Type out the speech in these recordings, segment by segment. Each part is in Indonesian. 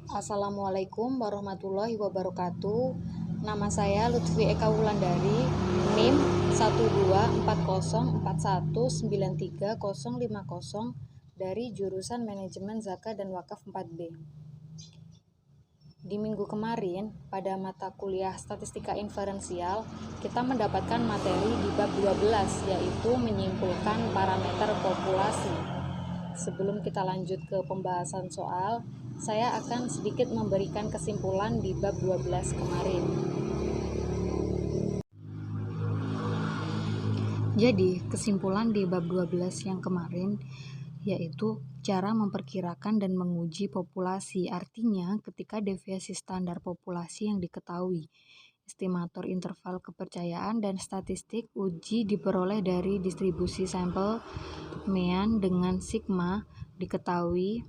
Assalamualaikum warahmatullahi wabarakatuh. Nama saya Lutfi Eka Wulandari, NIM 1240414193050 dari jurusan Manajemen Zakat dan Wakaf 4B. Di minggu kemarin, pada mata kuliah Statistika Inferensial, kita mendapatkan materi di bab 12, yaitu menyimpulkan parameter populasi. Sebelum kita lanjut ke pembahasan soal, saya akan sedikit memberikan kesimpulan di bab 12 kemarin. Jadi, kesimpulan di bab 12 yang kemarin yaitu cara memperkirakan dan menguji populasi. Artinya, ketika deviasi standar populasi yang diketahui, estimator interval kepercayaan dan statistik uji diperoleh dari distribusi sampel mean dengan sigma diketahui,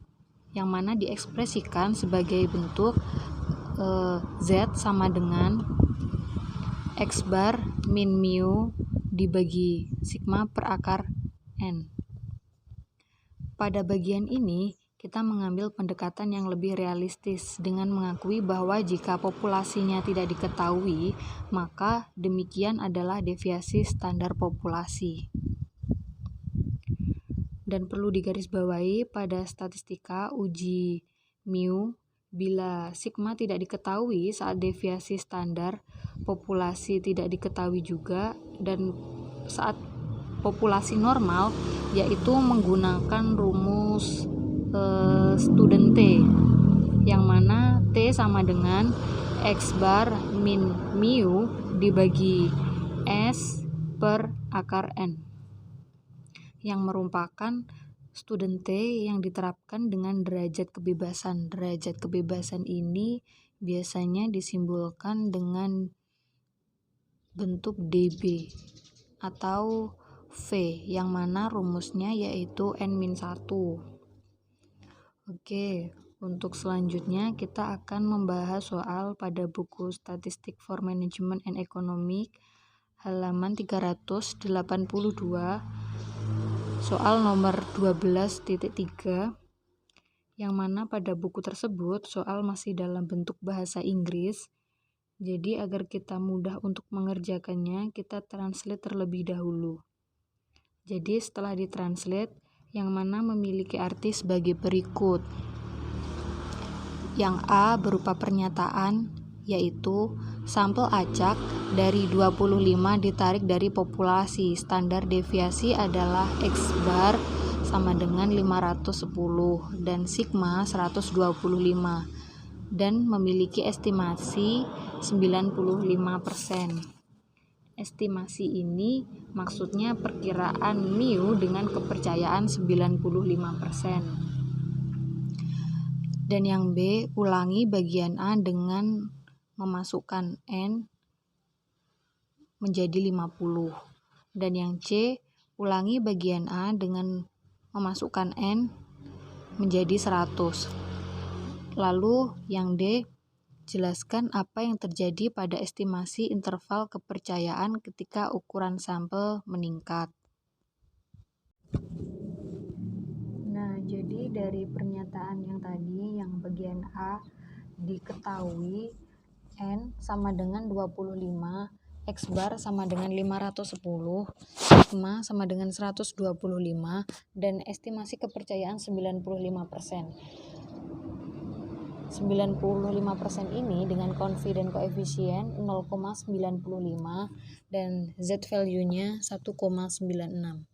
yang mana diekspresikan sebagai bentuk Z sama dengan X bar min mu dibagi sigma per akar N. Pada bagian ini, kita mengambil pendekatan yang lebih realistis dengan mengakui bahwa jika populasinya tidak diketahui, maka demikian adalah deviasi standar populasi. Dan perlu digarisbawahi pada statistika uji mu, bila sigma tidak diketahui saat deviasi standar populasi tidak diketahui juga, dan saat populasi normal yaitu menggunakan rumus student T, yang mana T sama dengan X bar min mu dibagi S per akar N, yang merupakan student T yang diterapkan dengan derajat kebebasan. Derajat kebebasan ini biasanya disimbolkan dengan bentuk dB atau V, yang mana rumusnya yaitu N-1. Oke, untuk selanjutnya kita akan membahas soal pada buku Statistic for Management and Economic halaman 382, soal nomor 12.3, yang mana pada buku tersebut soal masih dalam bentuk bahasa Inggris. Jadi agar kita mudah untuk mengerjakannya, kita translate terlebih dahulu. Jadi setelah ditranslate, yang mana memiliki arti sebagai berikut. Yang A berupa pernyataan, yaitu sampel acak dari 25 ditarik dari populasi. Standar deviasi adalah X bar sama dengan 510 dan sigma 125, dan memiliki estimasi 95%. Estimasi ini maksudnya perkiraan mu dengan kepercayaan 95%. Dan yang B, ulangi bagian A dengan memasukkan N menjadi 50. Dan yang C, ulangi bagian A dengan memasukkan N menjadi 100. Lalu yang D, jelaskan apa yang terjadi pada estimasi interval kepercayaan ketika ukuran sampel meningkat. Nah, jadi dari pernyataan yang tadi, yang bagian A diketahui N sama dengan 25, X bar sama dengan 510, sigma sama dengan 125, dan estimasi kepercayaan 95%. 95% ini dengan confident coefficient 0,95 dan Z value-nya 1,96.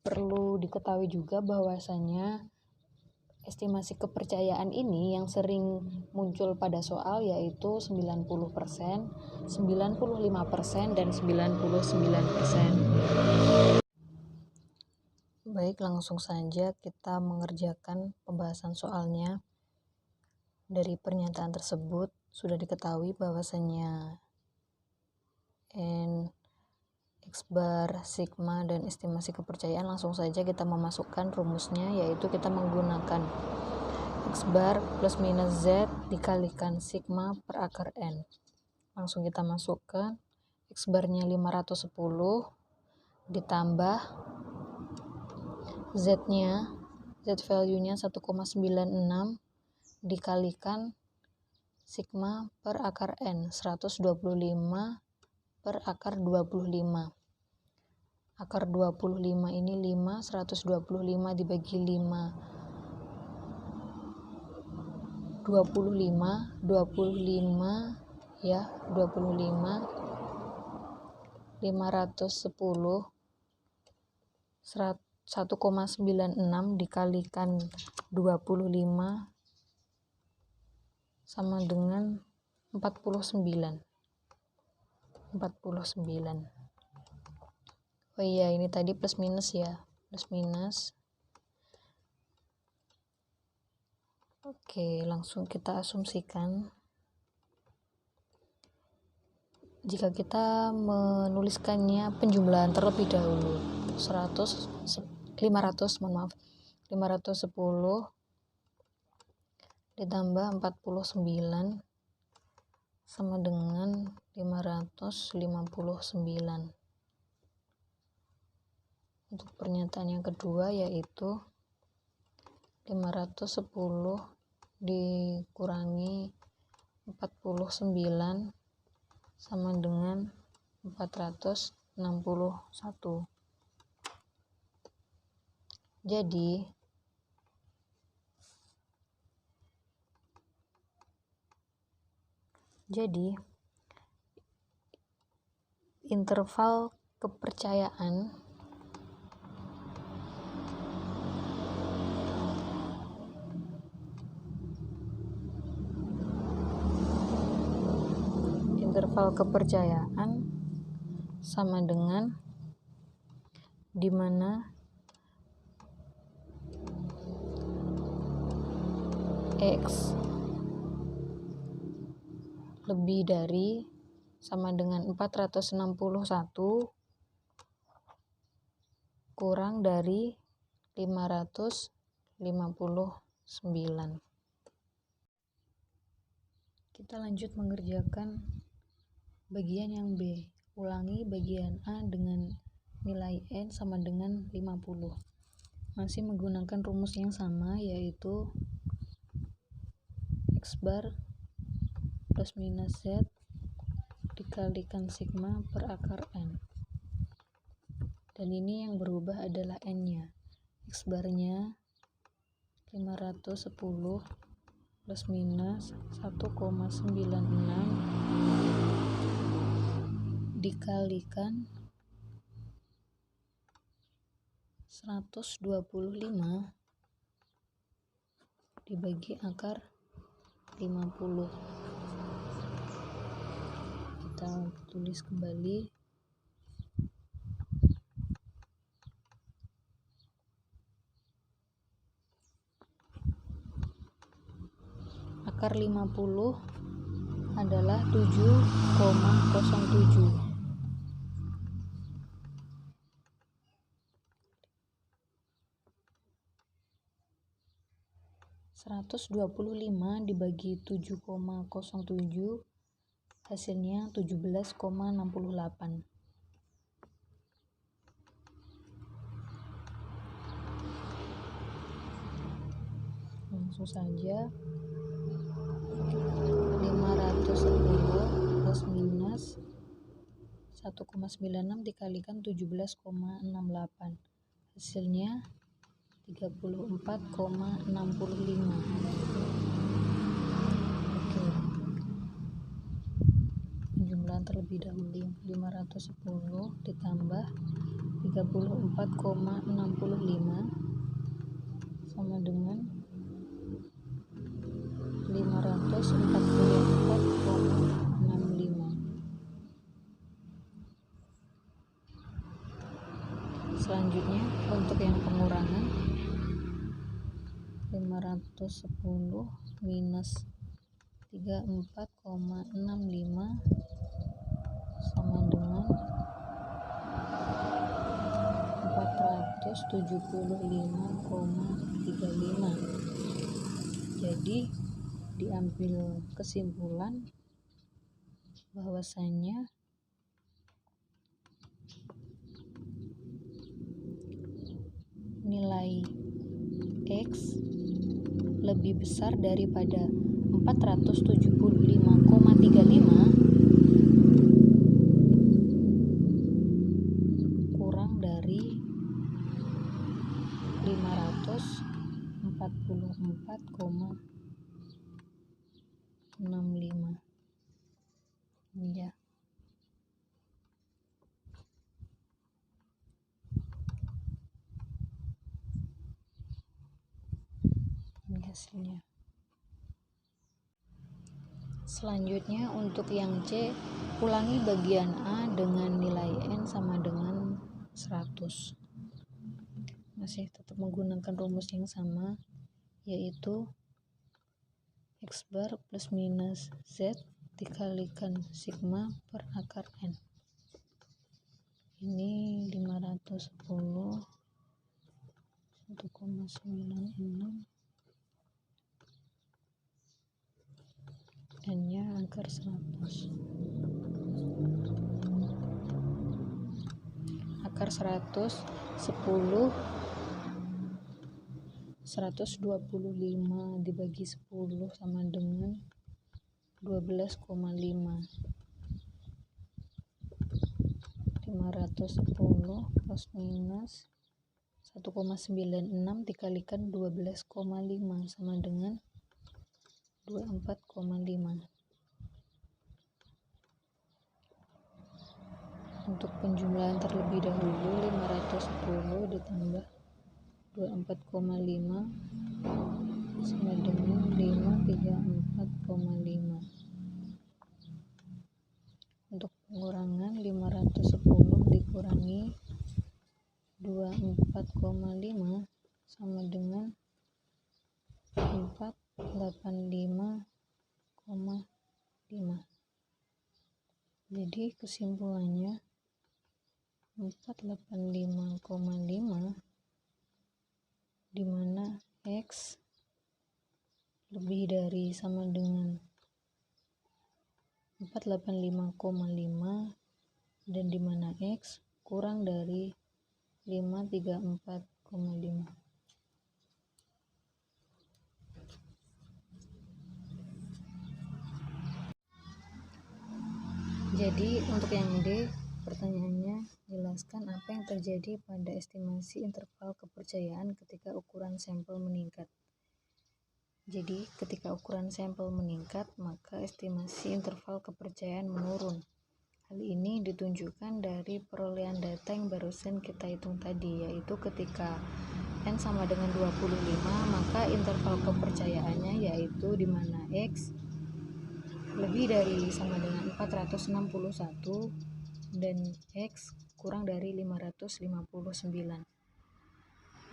Perlu diketahui juga bahwasanya estimasi kepercayaan ini yang sering muncul pada soal yaitu 90%, 95%, dan 99%. Baik, langsung saja kita mengerjakan pembahasan soalnya. Dari pernyataan tersebut sudah diketahui bahwasanya N, X bar, sigma, dan estimasi kepercayaan. Langsung saja kita memasukkan rumusnya, yaitu kita menggunakan X bar plus minus Z dikalikan sigma per akar N. Langsung kita masukkan X barnya 510 ditambah Z-nya, Z value-nya 1,96 dikalikan sigma per akar N, 125 per akar 25. Akar 25 ini 5, 125 dibagi 5. 25 ya, 25 510 1,96 dikalikan 25 sama dengan 49. Oh iya, ini tadi plus minus ya, plus minus. Oke, langsung kita asumsikan. Jika kita menuliskannya penjumlahan terlebih dahulu, 510 ditambah 49 sama dengan 559. Untuk pernyataan yang kedua yaitu 510 dikurangi 49 sama dengan 461. Jadi interval kepercayaan sama dengan dimana X lebih dari sama dengan 461 kurang dari 559. Kita lanjut mengerjakan bagian yang B. Ulangi bagian A dengan nilai N sama dengan 50. Masih menggunakan rumus yang sama, yaitu X bar plus minus Z dikalikan sigma per akar N. Dan ini yang berubah adalah N-nya. X barnya 510 plus minus 1,96 dikalikan 125 dibagi akar 50. Kita tulis kembali. Akar 50 adalah 7,07. 125 dibagi 7,07 hasilnya 17,68. Langsung saja 510 plus minus 1,96 dikalikan 17,68 hasilnya 34,65. Oke, penjumlahan terlebih dahulu. 510 ditambah 34,65 sama dengan 544,65. Selanjutnya untuk yang pengurangan 510 minus 34,65 sama dengan 475,35. Jadi diambil kesimpulan bahwasanya nilai X lebih besar daripada 475,35 kurang dari 544,65 ya. Ini hasilnya. Selanjutnya untuk yang C, ulangi bagian A dengan nilai N sama dengan 100. Masih tetap menggunakan rumus yang sama, yaitu X bar plus minus Z dikalikan sigma per akar N. Ini 510 1,96 N-nya akar 100. Akar 100 10 125 dibagi 10 sama dengan 12,5. 510 plus minus 1,96 dikalikan 12,5 sama dengan 24,5. Untuk penjumlahan terlebih dahulu, 510 ditambah 24,5 sama dengan 534,5. Untuk pengurangan, 510 dikurangi 24,5 sama dengan 485,5. Jadi kesimpulannya 485,5, di mana X lebih dari sama dengan 485,5 dan di mana X kurang dari 534,5. Jadi untuk yang D, pertanyaannya, jelaskan apa yang terjadi pada estimasi interval kepercayaan ketika ukuran sampel meningkat. Jadi ketika ukuran sampel meningkat, maka estimasi interval kepercayaan menurun. Hal ini ditunjukkan dari perolehan data yang barusan kita hitung tadi, yaitu ketika N sama dengan 25, maka interval kepercayaannya yaitu di mana X lebih dari sama dengan 461 dan X kurang dari 559.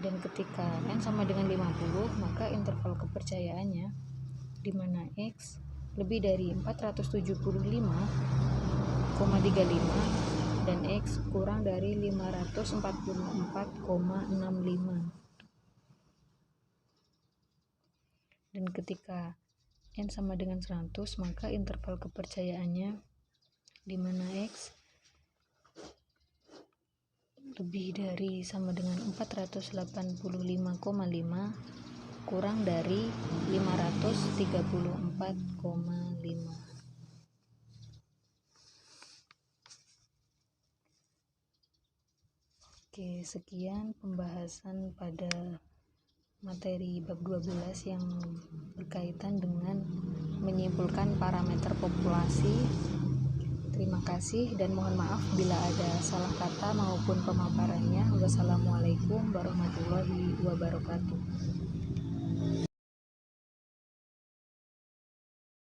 Dan ketika N sama dengan 50, maka interval kepercayaannya di mana X lebih dari 475,35 dan X kurang dari 544,65. Dan ketika N sama dengan 100, maka interval kepercayaannya di mana X lebih dari sama dengan 485,5 kurang dari 534,5. Oke, sekian pembahasan pada materi bab 12 yang berkaitan dengan menyimpulkan parameter populasi. Terima kasih dan mohon maaf bila ada salah kata maupun pemaparannya. Wassalamualaikum warahmatullahi wabarakatuh.